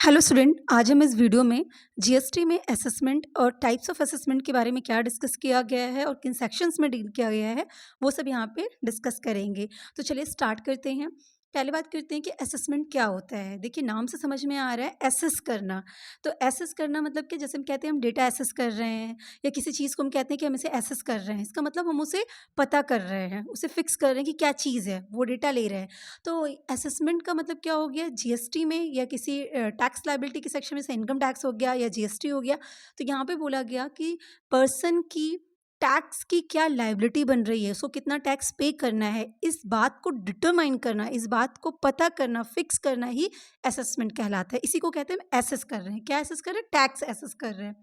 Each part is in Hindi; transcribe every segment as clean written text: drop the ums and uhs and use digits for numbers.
हेलो स्टूडेंट, आज हम इस वीडियो में जीएसटी में असेसमेंट और टाइप्स ऑफ असेसमेंट के बारे में क्या डिस्कस किया गया है और किन सेक्शंस में डील किया गया है, वो सब यहाँ पे डिस्कस करेंगे। तो चलिए स्टार्ट करते हैं। पहले बात करते हैं कि असेसमेंट क्या होता है। देखिए, नाम से समझ में आ रहा है एसेस करना। तो एसेस करना मतलब कि जैसे हम कहते हैं हम डेटा एसेस कर रहे हैं या किसी चीज़ को हम कहते हैं कि हम इसे एसेस कर रहे हैं। इसका मतलब हम उसे पता कर रहे हैं, उसे फिक्स कर रहे हैं कि क्या चीज़ है, वो डेटा ले रहे हैं। तो असेसमेंट का मतलब क्या हो गया, जीएसटी में या किसी टैक्स लायबिलिटी के सेक्शन में, से इनकम टैक्स हो गया या जीएसटी हो गया, तो यहाँ पे बोला गया कि पर्सन की टैक्स की क्या लायबिलिटी बन रही है, उसको कितना टैक्स पे करना है, इस बात को डिटरमाइन करना, इस बात को पता करना, फिक्स करना ही असेसमेंट कहलाता है। इसी को कहते हैं एसेस कर रहे हैं। क्या एसेस कर रहे हैं? टैक्स एसेस कर रहे हैं।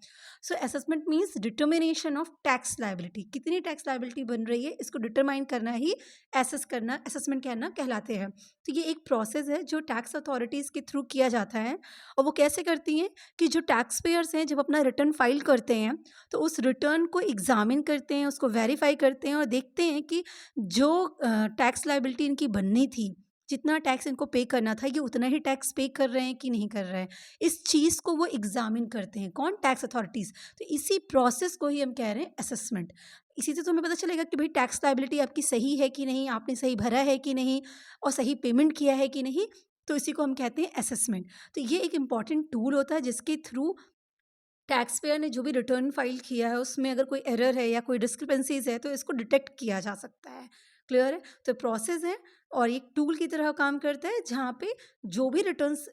सो assessment means determination of tax liability. कितनी टैक्स लायबिलिटी बन रही है, इसको डिटरमाइन करना ही एसेस करना, असेसमेंट कहना कहलाते हैं। तो ये एक प्रोसेस है जो टैक्स अथॉरिटीज़ के थ्रू किया जाता है। और वो कैसे करती हैं कि जो टैक्स पेयर्स हैं जब अपना रिटर्न फाइल करते हैं, तो उस रिटर्न को एग्जामिन करते हैं, उसको वेरीफाई करते हैं और देखते हैं कि जो टैक्स लायबिलिटी इनकी बननी थी, जितना टैक्स इनको पे करना था, ये उतना ही टैक्स पे कर रहे हैं कि नहीं कर रहे हैं। इस चीज़ को वो एग्जामिन करते हैं। कौन? Tax authorities. तो इसी प्रोसेस को ही हम कह रहे हैं असेसमेंट। इसी से तुम्हें पता चलेगा कि भाई टैक्स लायबिलिटी आपकी सही है कि नहीं, आपने सही भरा है कि नहीं और सही पेमेंट किया है कि नहीं। तो इसी को हम कहते हैं असेसमेंट। तो ये एक इम्पॉर्टेंट टूल होता है जिसके थ्रू टैक्स पेयर ने जो भी रिटर्न फाइल किया है उसमें अगर कोई एरर है या कोई डिस्क्रिपेंसीज है तो इसको डिटेक्ट किया जा सकता है। क्लियर है? तो प्रोसेस है और एक टूल की तरह काम करता है जहाँ पे जो भी रिटर्न्स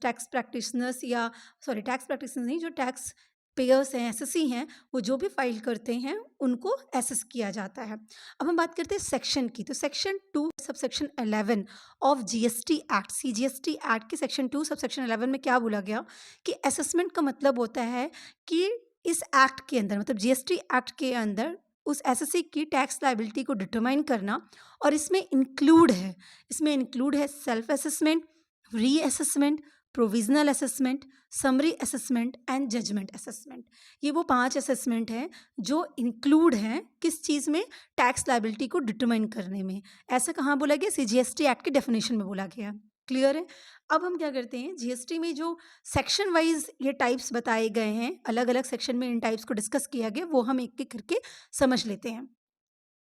टैक्स प्रैक्टिशनर्स या सॉरी टैक्स प्रैक्टिशनर्स नहीं, जो टैक्स पेयर्स हैं, एसएससी हैं, वो जो भी फाइल करते हैं उनको एसेस किया जाता है। अब हम बात करते हैं सेक्शन की। तो section 2 subsection 11 of GST act, CGST act के सेक्शन 2 सबसेक्शन 11 में क्या बोला गया कि असेसमेंट का मतलब होता है कि इस एक्ट के अंदर, मतलब जीएसटी एक्ट के अंदर, उस एसएससी की टैक्स लायबिलिटी को डिटरमाइन करना। और इसमें इंक्लूड है self assessment, reassessment, provisional assessment, summary assessment and judgement assessment. ये वो 5 असेसमेंट हैं जो इंक्लूड हैं किस चीज़ में? टैक्स लायबिलिटी को डिटरमाइन करने में। ऐसा कहाँ बोला गया? सीजीएसटी एक्ट के डेफिनेशन में बोला गया। क्लियर है? अब हम क्या करते हैं, जीएसटी में जो सेक्शन वाइज ये टाइप्स बताए गए हैं, अलग अलग सेक्शन में इन टाइप्स को डिस्कस किया गया, वो हम एक एक करके समझ लेते हैं।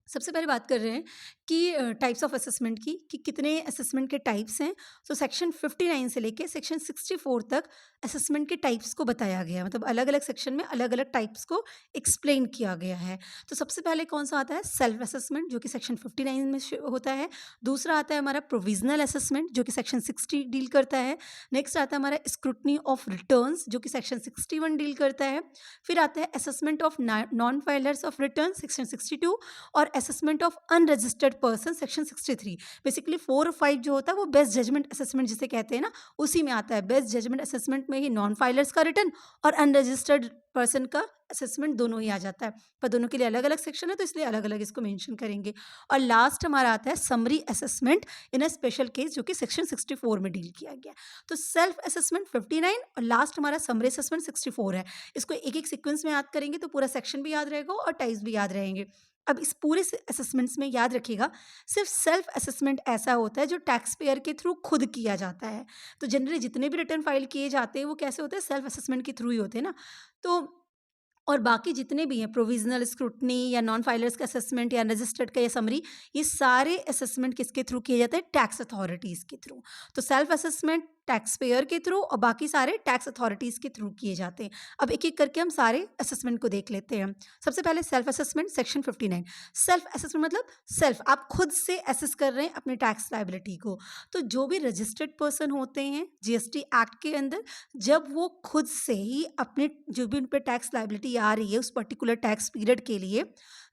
सबसे पहले बात कर रहे हैं कि टाइप्स ऑफ असेसमेंट की, कि कितने असेसमेंट के टाइप्स हैं। तो सेक्शन 59 से लेके सेक्शन 64 तक असेसमेंट के टाइप्स को बताया गया है। मतलब अलग अलग सेक्शन में अलग अलग टाइप्स को एक्सप्लेन किया गया है। तो सबसे पहले कौन सा आता है? सेल्फ असेसमेंट, जो कि सेक्शन 59 में होता है। दूसरा आता है हमारा प्रोविजनल असेसमेंट, जो कि सेक्शन 60 डील करता है। नेक्स्ट आता है हमारा स्क्रूटनी ऑफ रिटर्न्स, जो कि सेक्शन 61 डील करता है। फिर आता है assessment of non filers of return, section 62। और assessment of unregistered person, section 63। Basically 4 और 5 जो होता है वो बेस्ट जजमेंट असेसमेंट जिसे कहते हैं ना, उसी में आता है। बेस्ट जजमेंट असेसमेंट में ही नॉन फाइलर्स का रिटर्न और अनरजिस्टर्ड पर्सन का असेसमेंट दोनों ही आ जाता है। पर दोनों के लिए अलग अलग सेक्शन है तो इसलिए अलग अलग इसको मेंशन करेंगे। और लास्ट हमारा आता है summary assessment in a special case, जो कि सेक्शन 64 में डील किया गया। तो सेल्फ असेसमेंट 59 और लास्ट हमारा समरी असेसमेंट 64 है। इसको एक एक सीक्वेंस में याद करेंगे तो पूरा सेक्शन भी याद रहेगा और टाइप्स भी याद रहेंगे। अब इस पूरे असेसमेंट्स में याद रखिएगा, सिर्फ सेल्फ असेसमेंट ऐसा होता है जो टैक्स पेयर के थ्रू खुद किया जाता है। तो जनरली जितने भी रिटर्न फाइल किए जाते हैं वो कैसे होते हैं? सेल्फ असेसमेंट के थ्रू ही होते हैं ना। तो और बाकी जितने भी हैं, प्रोविजनल स्क्रूटनी या नॉन फाइलर्स का असेसमेंट या रजिस्टर्ड का या समरी, ये सारे असेसमेंट किसके थ्रू किए जाते हैं? टैक्स अथॉरिटीज़ के थ्रू। तो सेल्फ असेसमेंट टैक्स पेयर के थ्रू और बाकी सारे टैक्स अथॉरिटीज़ के थ्रू किए जाते हैं। अब एक एक करके हम सारे असेसमेंट को देख लेते हैं। सबसे पहले self assessment, section 59। Self assessment मतलब सेल्फ, आप खुद से असेस कर रहे हैं अपने टैक्स लायबिलिटी को। तो जो भी रजिस्टर्ड पर्सन होते हैं जीएसटी एक्ट के अंदर, जब वो खुद से ही अपने जो भी उन पे टैक्स लायबिलिटी आ रही है उस पर्टिकुलर टैक्स पीरियड के लिए,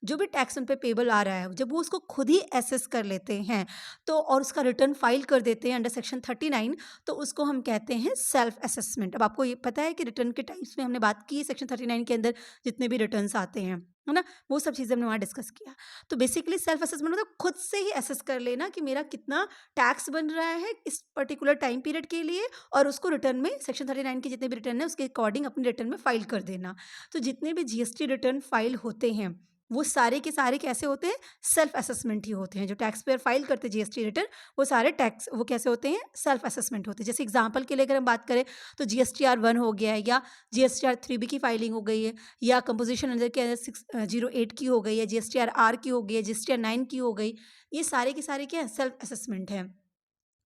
जो भी टैक्स उन पे पेबल आ रहा है, जब वो उसको खुद ही एसेस कर लेते हैं तो और उसका रिटर्न फाइल कर देते हैं अंडर सेक्शन 39, तो उसको हम कहते हैं सेल्फ असेसमेंट। अब आपको ये पता है कि रिटर्न के टाइप्स में हमने बात की है सेक्शन 39 के अंदर, जितने भी रिटर्न्स आते हैं, है ना, वो सब चीज़ें हमने वहाँ डिस्कस किया। तो बेसिकली सेल्फ असेसमेंट मतलब खुद से ही एसेस कर लेना कि मेरा कितना टैक्स बन रहा है इस पर्टिकुलर टाइम पीरियड के लिए, और उसको रिटर्न में सेक्शन 39 के जितने भी रिटर्न है उसके अकॉर्डिंग अपने रिटर्न में फाइल कर देना। तो जितने भी जीएसटी रिटर्न फाइल होते हैं वो सारे के सारे कैसे होते हैं? सेल्फ असेसमेंट ही होते हैं। जो टैक्स पेयर फाइल करते हैं जीएसटी रिटर्न, वो सारे टैक्स वो कैसे होते हैं? सेल्फ असेसमेंट होते हैं। जैसे एग्ज़ाम्पल के लिए अगर हम बात करें तो जीएसटीआर 1 हो गया है, या जीएसटीआर 3B की फाइलिंग हो गई है, या कंपोज़िशन अंडर के अंदर 608 की हो गई है, जीएसटीआर आर की हो गई है, जीएसटीआर 9 की हो गई। ये सारे के सारे क्या हैं? सेल्फ असेसमेंट हैं।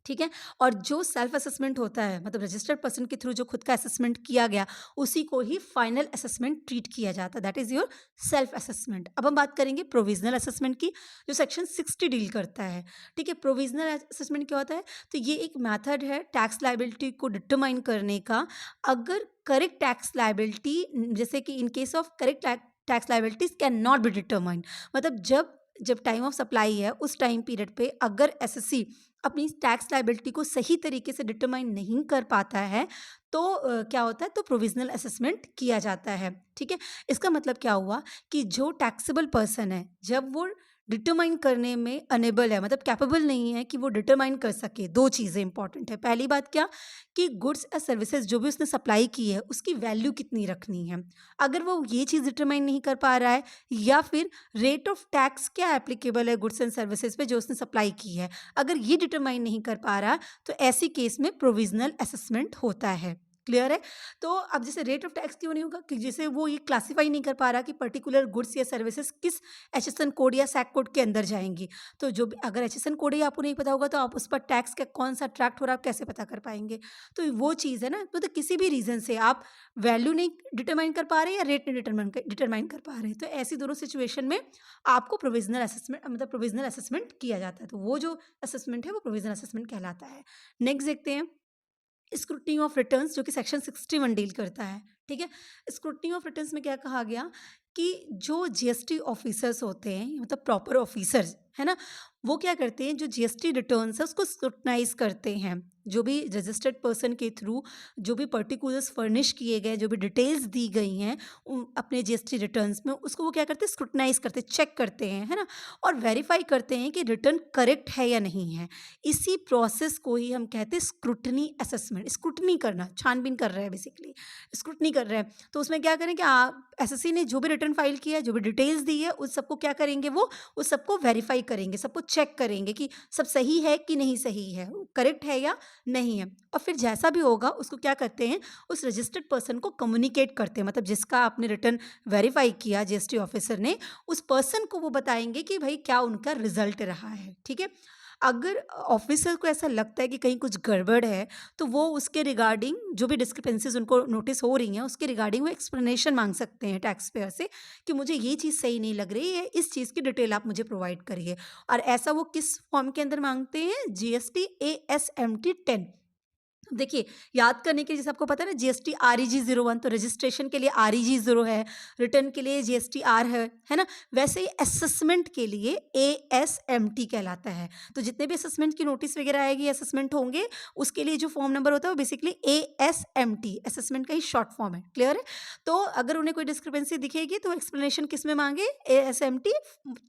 ठीक है? और जो सेल्फ असेसमेंट होता है, मतलब रजिस्टर्ड पर्सन के थ्रू जो खुद का असेसमेंट किया गया, उसी को ही फाइनल असेसमेंट ट्रीट किया जाता है। That is your self assessment. अब हम बात करेंगे प्रोविज़नल असेसमेंट की, जो सेक्शन 60 डील करता है। ठीक है? प्रोविज़नल असेसमेंट क्या होता है? तो ये एक मेथड है टैक्स लायबिलिटी को डिटरमाइन करने का। अगर करेक्ट टैक्स लायबिलिटी, जैसे कि in case of correct tax liabilities can not be determined, मतलब जब जब टाइम ऑफ सप्लाई है, उस टाइम पीरियड पे अगर एसएससी अपनी टैक्स लायबिलिटी को सही तरीके से डिटरमाइन नहीं कर पाता है, तो क्या होता है? तो प्रोविज़नल असेसमेंट किया जाता है। ठीक है? इसका मतलब क्या हुआ कि जो टैक्सेबल पर्सन है, जब वो डिटरमाइन करने में अनेबल है, मतलब कैपेबल नहीं है कि वो डिटरमाइन कर सके, 2 चीज़ें इंपॉर्टेंट है। पहली बात क्या, कि गुड्स या सर्विसेज़ जो भी उसने सप्लाई की है, उसकी वैल्यू कितनी रखनी है। अगर वो ये चीज़ डिटरमाइन नहीं कर पा रहा है, या फिर रेट ऑफ टैक्स क्या एप्लीकेबल है गुड्स एंड सर्विसेज पे जो उसने सप्लाई की है, अगर ये डिटरमाइन नहीं कर पा रहा, तो ऐसी केस में प्रोविजनल असेसमेंट होता है। क्लियर है? तो अब जैसे रेट ऑफ टैक्स क्यों नहीं होगा, कि जैसे वो ये क्लासिफाई नहीं कर पा रहा कि पर्टिकुलर गुड्स या सर्विसेज किस एचएसएन कोड या सैक कोड के अंदर जाएंगी। तो जो भी अगर एचएसएन कोड ही आपको नहीं पता होगा, तो आप उस पर टैक्स का कौन सा ट्रैक्ट हो रहा है, आप कैसे पता कर पाएंगे? तो वो चीज़ है ना। तो किसी भी रीज़न से आप वैल्यू नहीं डिटरमाइन कर पा रहे या रेट नहीं डिटरमाइन कर पा रहे, तो ऐसी दोनों सिचुएशन में आपको प्रोविजनल असेसमेंट, मतलब प्रोविजनल असेसमेंट किया जाता है। तो वो जो असेसमेंट है, वो प्रोविजनल असेसमेंट कहलाता है। नेक्स्ट देखते हैं स्क्रूटनी ऑफ रिटर्न्स, जो कि सेक्शन 61 डील करता है। ठीक है? स्क्रूटनी ऑफ रिटर्न्स में क्या कहा गया कि जो जीएसटी ऑफिसर्स होते हैं, मतलब प्रॉपर ऑफिसर्स, है ना? वो क्या करते हैं, जो जीएसटी रिटर्न्स है उसको स्क्रूटनाइज करते हैं। जो भी रजिस्टर्ड पर्सन के थ्रू जो भी पर्टिकुलर्स फर्निश किए गए, जो भी डिटेल्स दी गई हैं अपने जीएसटी रिटर्न्स में, उसको वो क्या करते हैं? स्क्रूटनाइज करते हैं, चेक करते हैं, है ना? और वेरीफाई करते हैं कि रिटर्न करेक्ट है या नहीं है। इसी प्रोसेस को ही हम कहते हैं स्क्रूटनी असेसमेंट। स्क्रूटनी करना, छानबीन कर रहे हैं बेसिकली, स्क्रूटनी कर रहे हैं। तो उसमें क्या करें कि एसएससी ने जो भी रिटर्न फाइल किया है, जो भी डिटेल्स दी है, उस सबको क्या करेंगे, वो उस सबको वेरीफाई करेंगे, सबको चेक करेंगे कि सब सही है कि नहीं सही है, करेक्ट है या नहीं है। और फिर जैसा भी होगा उसको क्या करते हैं, उस रजिस्टर्ड पर्सन को कम्युनिकेट करते हैं, मतलब जिसका आपने रिटर्न वेरीफाई किया जीएसटी ऑफिसर ने, उस पर्सन को वो बताएंगे कि भाई क्या उनका रिजल्ट रहा है। ठीक है? अगर ऑफिसर को ऐसा लगता है कि कहीं कुछ गड़बड़ है, तो वो उसके रिगार्डिंग जो भी डिस्क्रिपेंसीज उनको नोटिस हो रही हैं, उसके रिगार्डिंग वो एक्सप्लेनेशन मांग सकते हैं टैक्स पेयर से, कि मुझे ये चीज़ सही नहीं लग रही है, इस चीज़ की डिटेल आप मुझे प्रोवाइड करिए। और ऐसा वो किस फॉर्म के अंदर मांगते हैं? GST ASMT 10। देखिए, याद करने के लिए, जैसे आपको पता है ना, जीएसटी REG 01, तो रजिस्ट्रेशन के लिए REG 0 है, रिटर्न के लिए जीएसटी आर है ना? वैसे ही असेसमेंट के लिए ASMT कहलाता है। तो जितने भी असेसमेंट की नोटिस वगैरह आएगी, असेसमेंट होंगे, उसके लिए जो फॉर्म नंबर होता है वो बेसिकली ASMT, असेसमेंट का ही शॉर्ट फॉर्म है। क्लियर है? तो अगर उन्हें कोई डिस्क्रिपेंसी दिखेगी, तो एक्सप्लेनेशन किस में मांगे? ASMT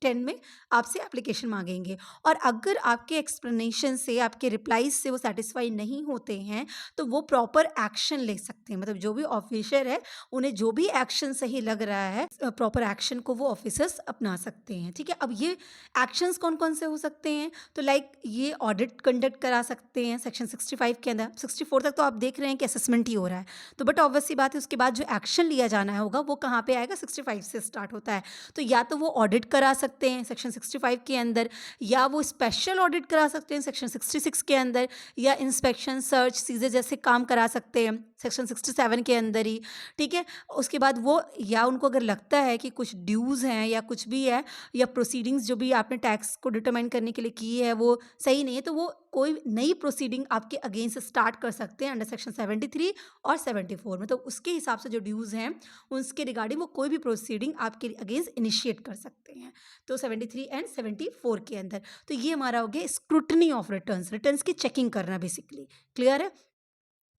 10 में आपसे एप्लीकेशन मांगेंगे। और अगर आपके एक्सप्लेनेशन से, आपके रिप्लाईज से वो सेटिस्फाई नहीं होते हैं, तो वो प्रॉपर एक्शन ले सकते हैं। मतलब जो भी ऑफिसर है, उन्हें जो भी एक्शन सही लग रहा है, प्रॉपर एक्शन को वो ऑफिसर्स अपना सकते हैं। ठीक है? अब ये एक्शंस कौन-कौन से हो सकते हैं? तो लाइक ये ऑडिट कंडक्ट करा सकते हैं सेक्शन 65 के अंदर। 64 तक तो आप देख रहे हैं कि असेसमेंट ही हो रहा है। तो बट ऑब्वियस सी बात है, उसके बाद जो एक्शन लिया जाना है होगा, वो कहाँ पे आएगा? 65 से स्टार्ट होता है। तो या तो वो ऑडिट करा सकते हैं सेक्शन 65 के अंदर, या वो स्पेशल ऑडिट करा सकते हैं सेक्शन 66 के अंदर, या इंस्पेक्शन, सर्च, सीज़र जैसे काम करा सकते हैं सेक्शन 67 के अंदर ही। ठीक है? उसके बाद वो, या उनको अगर लगता है कि कुछ ड्यूज़ हैं या कुछ भी है, या प्रोसीडिंग्स जो भी आपने टैक्स को डिटरमाइन करने के लिए की है वो सही नहीं है, तो वो कोई नई प्रोसीडिंग आपके अगेंस्ट स्टार्ट कर सकते हैं अंडर सेक्शन 73 और 74 में। तो उसके हिसाब से जो ड्यूज़ हैं, उसके रिगार्डिंग वो कोई भी प्रोसीडिंग आपके अगेंस्ट इनिशिएट कर सकते हैं। तो 73 एंड 74 के अंदर। तो ये हमारा हो गया स्क्रूटनी ऑफ रिटर्न्स, रिटर्न्स की चेकिंग करना बेसिकली। क्लियर है?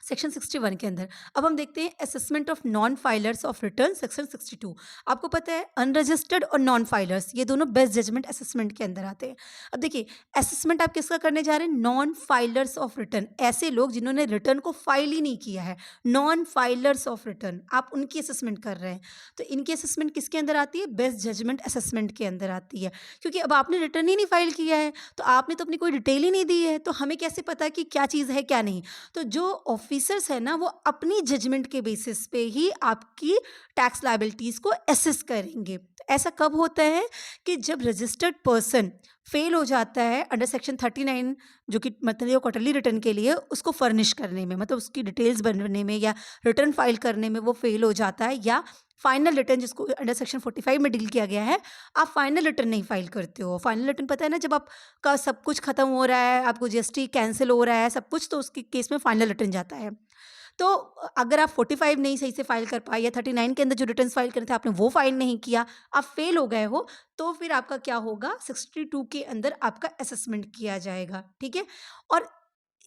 सेक्शन 61 के अंदर। अब हम देखते हैं assessment of non filers of return, section 62। आपको पता है अनरजिस्टर्ड और नॉन फाइलर्स ये दोनों बेस्ट जजमेंट असेसमेंट के अंदर आते हैं। अब देखिए असेसमेंट आप किसका करने जा रहे हैं, नॉन फाइलर्स ऑफ रिटर्न, ऐसे लोग जिन्होंने रिटर्न को फाइल ही नहीं किया है, नॉन फाइलर्स ऑफ रिटर्न, आप उनकी असेसमेंट कर रहे हैं। तो इनकी असेसमेंट किसके अंदर आती है, बेस्ट जजमेंट असेसमेंट के अंदर आती है, क्योंकि अब आपने रिटर्न ही नहीं फाइल किया है, तो आपने तो अपनी कोई डिटेल ही नहीं दी है, तो हमें कैसे पता कि क्या चीज़ है क्या नहीं। तो जो ऑफिसर्स है ना वो अपनी जजमेंट के बेसिस पे ही आपकी टैक्स लायबिलिटीज को असेस करेंगे। ऐसा कब होता है कि जब रजिस्टर्ड पर्सन फेल हो जाता है अंडर सेक्शन 39, जो कि मतलब क्वार्टरली रिटर्न के लिए उसको फर्निश करने में, मतलब उसकी डिटेल्स बनने में या रिटर्न फाइल करने में वो फेल हो जाता है, या फाइनल रिटर्न जिसको अंडर सेक्शन 45 में डील किया गया है, आप फाइनल रिटर्न नहीं फाइल करते हो। फाइनल रिटर्न पता है ना, जब आपका सब कुछ खत्म हो रहा है, आपको जीएसटी कैंसिल हो रहा है सब कुछ, तो उसके केस में फाइनल रिटर्न जाता है। तो अगर आप 45 नहीं सही से फाइल कर पाए या 39 के अंदर जो रिटर्न्स फाइल करे थे आपने वो फाइल नहीं किया, आप फेल हो गए हो, तो फिर आपका क्या होगा, 62 के अंदर आपका असेसमेंट किया जाएगा। ठीक है, और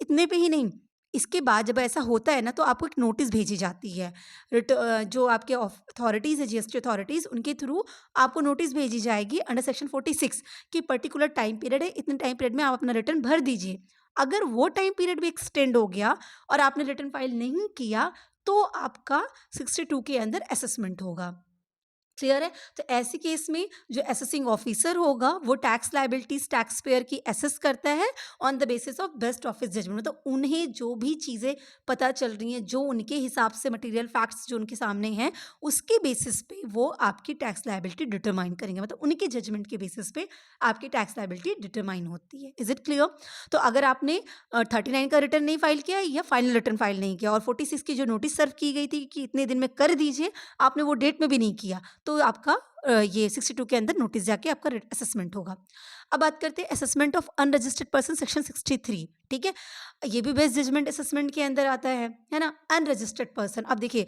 इतने पे ही नहीं, इसके बाद जब ऐसा होता है ना तो आपको एक नोटिस भेजी जाती है, जो आपके अथॉरिटीज़ है, जीएसटी अथॉरिटीज़, उनके थ्रू आपको नोटिस भेजी जाएगी अंडर सेक्शन 46 कि पर्टिकुलर टाइम पीरियड है, इतने टाइम पीरियड में आप अपना रिटर्न भर दीजिए। अगर वो टाइम पीरियड भी एक्सटेंड हो गया और आपने रिटर्न फाइल नहीं किया, तो आपका 62 के अंदर असेसमेंट होगा। क्लियर है? तो ऐसे केस में जो असेसिंग ऑफिसर होगा वो टैक्स लायबिलिटीज टैक्स पेयर की असेस करता है on the basis of best office judgement. मतलब उन्हें जो भी चीज़ें पता चल रही हैं, जो उनके हिसाब से मटेरियल फैक्ट्स जो उनके सामने हैं, उसके बेसिस पे वो आपकी टैक्स लायबिलिटी डिटरमाइन करेंगे। मतलब उनके जजमेंट के बेसिस पे आपकी टैक्स लायबिलिटी डिटरमाइन होती है। Is it clear? तो अगर आपने 39 का रिटर्न नहीं फाइल किया या फाइनल रिटर्न फाइल नहीं किया और 46 की जो नोटिस सर्व की गई थी कि इतने दिन में कर दीजिए, आपने वो डेट में भी नहीं किया, तो आपका ये 62 के अंदर नोटिस जाके आपका असेसमेंट होगा। अब बात करते हैं assessment of unregistered person, section 63। ठीक है, ये भी बेस्ट जजमेंट असेसमेंट के अंदर आता है ना। अनरजिस्टर्ड पर्सन, अब देखिए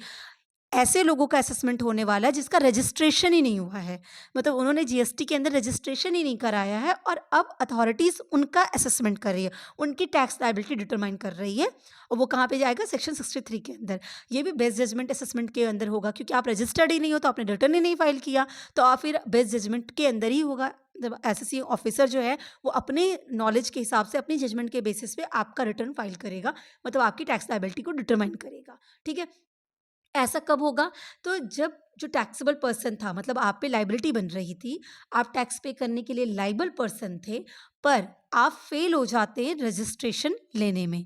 ऐसे लोगों का असेसमेंट होने वाला है जिसका रजिस्ट्रेशन ही नहीं हुआ है, मतलब उन्होंने जीएसटी के अंदर रजिस्ट्रेशन ही नहीं कराया है, और अब अथॉरिटीज़ उनका असेसमेंट कर रही है, उनकी टैक्स लायबिलिटी डिटरमाइन कर रही है, और वो कहाँ पे जाएगा, सेक्शन 63 के अंदर। ये भी बेस्ट जजमेंट असेसमेंट के अंदर होगा, क्योंकि आप रजिस्टर्ड ही नहीं हो, तो आपने रिटर्न ही नहीं फाइल किया, तो आप फिर बेस्ट जजमेंट के अंदर ही होगा। जब एसएससी ऑफिसर जो है वो अपने नॉलेज के हिसाब से, अपनी जजमेंट के बेसिस पे आपका रिटर्न फाइल करेगा, मतलब आपकी टैक्स लायबिलिटी को डिटरमाइन करेगा। ठीक है, ऐसा कब होगा, तो जब जो टैक्सेबल पर्सन था, मतलब आप पे लाइबिलिटी बन रही थी, आप टैक्स पे करने के लिए लाइबल पर्सन थे, पर आप फेल हो जाते हैं रजिस्ट्रेशन लेने में।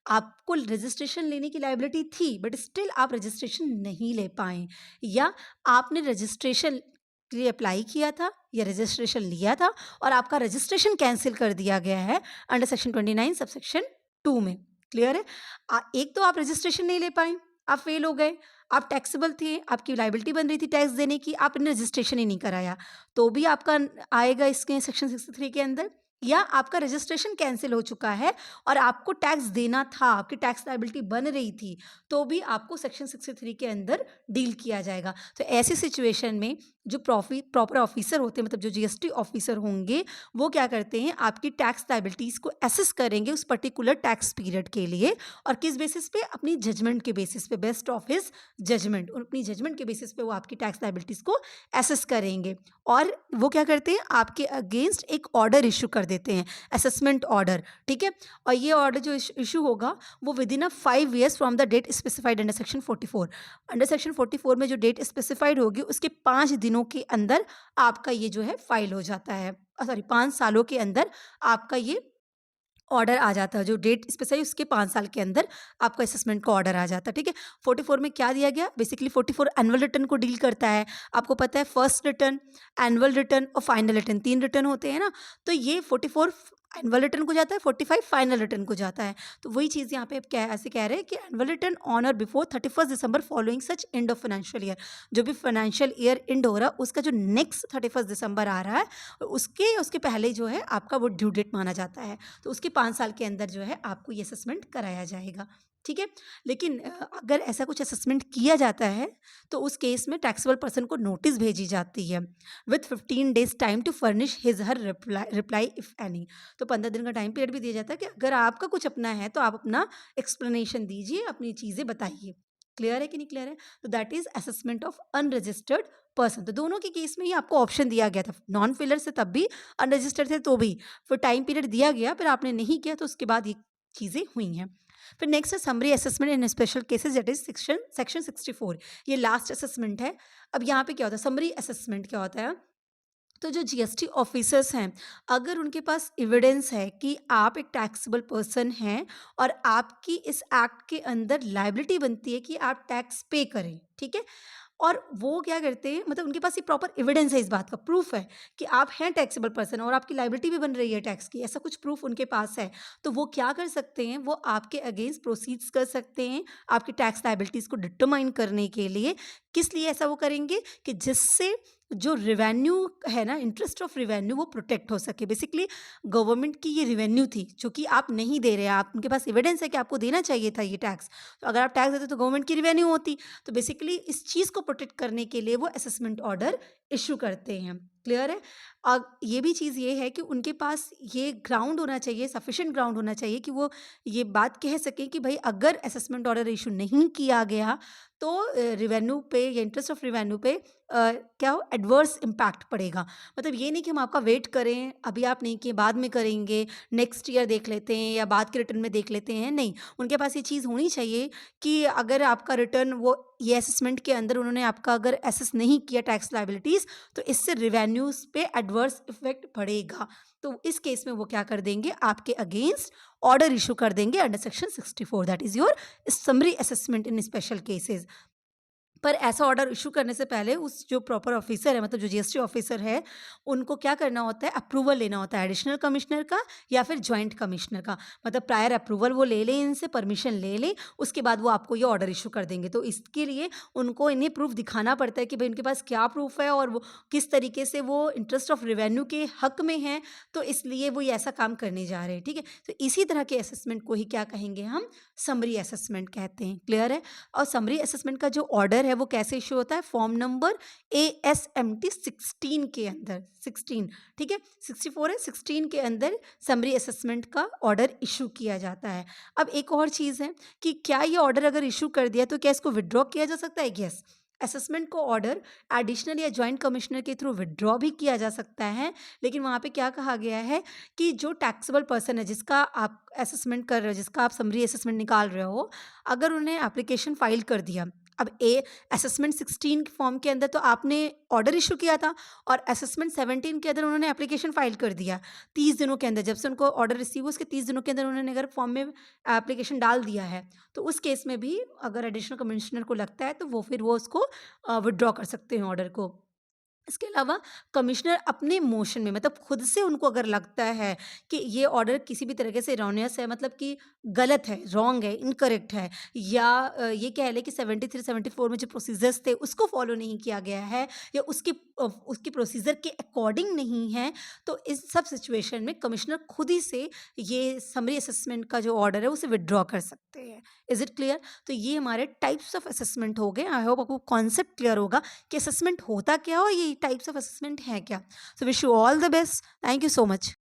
आपको रजिस्ट्रेशन लेने की लाइबिलिटी थी, बट स्टिल आप रजिस्ट्रेशन नहीं ले पाए, या आपने रजिस्ट्रेशन के लिए अप्लाई किया था या रजिस्ट्रेशन लिया था और आपका रजिस्ट्रेशन कैंसिल कर दिया गया है अंडर सेक्शन 29 सब सेक्शन 2 में। क्लियर है? एक तो आप रजिस्ट्रेशन नहीं ले पाए, आप फेल हो गए, आप टैक्सेबल थे, आपकी लायबिलिटी बन रही थी टैक्स देने की, आपने रजिस्ट्रेशन ही नहीं कराया, तो भी आपका आएगा इसके सेक्शन 63 के अंदर। या आपका रजिस्ट्रेशन कैंसिल हो चुका है और आपको टैक्स देना था, आपकी टैक्स लायबिलिटी बन रही थी, तो भी आपको सेक्शन 63 के अंदर डील किया जाएगा। तो ऐसी सिचुएशन में जो प्रॉपर ऑफिसर होते हैं, मतलब जो जीएसटी ऑफिसर होंगे, वो क्या करते हैं, आपकी टैक्स लायबिलिटीज़ को असेस करेंगे उस पर्टिकुलर टैक्स पीरियड के लिए, और किस बेसिस पे, अपनी जजमेंट के बेसिस पे, बेस्ट ऑफ हिज जजमेंट, और अपनी जजमेंट के बेसिस पे वो आपकी टैक्स लायबिलिटीज़ को असेस करेंगे, और वो क्या करते हैं, आपके अगेंस्ट एक ऑर्डर इशू कर देते हैं, असेसमेंट ऑर्डर। ठीक है, और ये ऑर्डर जो इशू होगा वो within 5 years from the date specified under section 44। Under section 44 में जो डेट स्पेसिफाइड होगी उसके 5 दिनों के अंदर आपका ये जो है फाइल हो जाता है, सॉरी 5 सालों के अंदर आपका ये ऑर्डर आ जाता है, जो डेट स्पेसिफाई उसके 5 साल के अंदर आपका असेसमेंट का ऑर्डर आ जाता है। ठीक है, 44 में क्या दिया गया, बेसिकली 44 एनुअल रिटर्न को डील करता है। आपको पता है फर्स्ट रिटर्न, एनुअल रिटर्न और फाइनल रिटर्न, 3 रिटर्न होते हैं ना, तो ये 44 एनुअल रिटर्न को जाता है, 45 फाइनल रिटर्न को जाता है। तो वही चीज़ यहाँ पे ऐसे कह रहे हैं कि एनुअल रिटर्न ऑन और before 31 December following such end of financial year, जो भी फाइनेंशियल ईयर एंड हो रहा है उसका जो नेक्स्ट 31 दिसंबर आ रहा है, उसके पहले जो है आपका वो ड्यू डेट माना जाता है, तो उसके 5 साल के अंदर जो है आपको ये असेसमेंट कराया जाएगा। ठीक है। लेकिन अगर ऐसा कुछ असेसमेंट किया जाता है तो उस केस में टैक्सेबल पर्सन को नोटिस भेजी जाती है with 15 days time to furnish his her reply if any. तो 15 दिन का टाइम पीरियड भी दिया जाता है कि अगर आपका कुछ अपना है तो आप अपना एक्सप्लेनेशन दीजिए, अपनी चीज़ें बताइए। क्लियर है कि नहीं क्लियर है? तो that is assessment of unregistered person. तो दोनों के केस में ही आपको ऑप्शन दिया गया था, नॉन फिलर से तब भी, अनरजिस्टर्ड थे तो भी। फिर टाइम पीरियड दिया गया, फिर आपने नहीं किया तो उसके बाद ये चीज़ें हुई हैं। फिर नेक्स्ट है summary assessment in special cases, that is section 64। ये लास्ट असेसमेंट है। अब यहाँ पे क्या होता है, समरी असेसमेंट क्या होता है, तो जो जीएसटी ऑफिसर्स हैं, अगर उनके पास एविडेंस है कि आप एक टैक्सेबल पर्सन हैं और आपकी इस एक्ट के अंदर लायबिलिटी बनती है कि आप टैक्स पे करें, ठीक है, और वो क्या करते हैं, मतलब उनके पास ये प्रॉपर एविडेंस है, इस बात का प्रूफ है कि आप हैं टैक्सेबल पर्सन और आपकी लायबिलिटी भी बन रही है टैक्स की, ऐसा कुछ प्रूफ उनके पास है, तो वो क्या कर सकते हैं, वो आपके अगेंस्ट प्रोसीड्स कर सकते हैं आपकी टैक्स लायबिलिटीज़ को डिटरमाइन करने के लिए। किस लिए ऐसा वो करेंगे कि जिससे जो रिवेन्यू है ना, इंटरेस्ट ऑफ रिवेन्यू, वो प्रोटेक्ट हो सके। बेसिकली गवर्नमेंट की ये रिवेन्यू थी जो कि आप नहीं दे रहे हैं, आप उनके पास एविडेंस है कि आपको देना चाहिए था ये टैक्स, तो अगर आप टैक्स देते तो गवर्नमेंट की रिवेन्यू होती। तो बेसिकली इस चीज़ को प्रोटेक्ट करने के लिए वो असेसमेंट ऑर्डर इशू करते हैं। क्लियर है? और ये भी चीज़ ये है कि उनके पास ये ग्राउंड होना चाहिए, सफिशिएंट ग्राउंड होना चाहिए कि वो ये बात कह सकें कि भाई अगर असेसमेंट ऑर्डर इशू नहीं किया गया तो रिवेन्यू पे या इंटरेस्ट ऑफ रिवेन्यू पे क्या हो, एडवर्स इम्पैक्ट पड़ेगा। मतलब ये नहीं कि हम आपका वेट करें, अभी आप नहीं किए बाद में करेंगे, नेक्स्ट ईयर देख लेते हैं या बाद के रिटर्न में देख लेते हैं, नहीं। उनके पास ये चीज़ होनी चाहिए कि अगर आपका रिटर्न वो ये असेसमेंट के अंदर उन्होंने आपका अगर असेस नहीं किया टैक्स लायबिलिटीज़, तो इससे रिवेन्यूज़ पे एडवर्स इफेक्ट पड़ेगा। तो इस केस में वो क्या कर देंगे, आपके अगेंस्ट ऑर्डर इशू कर देंगे under section 64, that is your summary assessment in special cases. पर ऐसा ऑर्डर इशू करने से पहले उस जो प्रॉपर ऑफिसर है, मतलब जो जीएसटी ऑफिसर है, उनको क्या करना होता है, अप्रूवल लेना होता है एडिशनल कमिश्नर का या फिर जॉइंट कमिश्नर का। मतलब प्रायर अप्रूवल वो ले लें, इनसे परमिशन ले लें, उसके बाद वो आपको ये ऑर्डर इशू कर देंगे। तो इसके लिए उनको इन्हें प्रूफ दिखाना पड़ता है कि भाई उनके पास क्या प्रूफ है और वो किस तरीके से वो इंटरेस्ट ऑफ रेवेन्यू के हक में हैं, तो इसलिए वो ये ऐसा काम करने जा रहे हैं। ठीक है, तो इसी तरह के असेसमेंट को ही क्या कहेंगे हम, समरी असेसमेंट कहते हैं। क्लियर है? और समरी असेसमेंट का जो ऑर्डर है वो कैसे इशू होता है, फॉर्म नंबर ASMT 16 के अंदर, 16, ठीक है, 64 है, 16 के अंदर समरी असेसमेंट का ऑर्डर इशू किया जाता है। अब एक और चीज़ है कि क्या ये ऑर्डर अगर इशू कर दिया तो क्या इसको विड्रॉ किया जा सकता है? यस, असेसमेंट को ऑर्डर एडिशनल या जॉइंट कमिश्नर के थ्रू विड्रॉ भी किया जा सकता है। लेकिन वहाँ पे क्या कहा गया है कि जो टैक्सेबल पर्सन है जिसका आप असेसमेंट कर रहे हो, जिसका आप समरी असेसमेंट निकाल रहे हो, अगर उन्हें एप्लीकेशन फाइल कर दिया, अब असेसमेंट 16 फॉर्म के अंदर तो आपने ऑर्डर इशू किया था और असेसमेंट 17 के अंदर उन्होंने एप्लीकेशन फाइल कर दिया 30 दिनों के अंदर, जब से उनको ऑर्डर रिसीव हो उसके 30 दिनों के अंदर उन्होंने अगर फॉर्म में एप्लीकेशन डाल दिया है, तो उस केस में भी अगर एडिशनल कमिश्नर को लगता है तो वो फिर वो उसको विड्रॉ कर सकते हैं ऑर्डर को। इसके अलावा कमिश्नर अपने मोशन में, मतलब खुद से उनको अगर लगता है कि ये ऑर्डर किसी भी तरीके से erroneous है, मतलब कि गलत है, रॉन्ग है, इनकरेक्ट है, या ये कह लें कि 73 74 में जो प्रोसीजर्स थे उसको फॉलो नहीं किया गया है या उसकी प्रोसीजर के अकॉर्डिंग नहीं है, तो इस सब सिचुएशन में कमिश्नर खुद ही से ये समरी असेसमेंट का जो ऑर्डर है उसे विड्रॉ कर सकते हैं। Is it clear? तो ये हमारे टाइप्स ऑफ असेसमेंट हो गए। आई होप आपको कॉन्सेप्ट क्लियर होगा कि असेसमेंट होता क्या और ये टाइप्स ऑफ असेसमेंट है क्या। So wish you all the best. Thank you so much.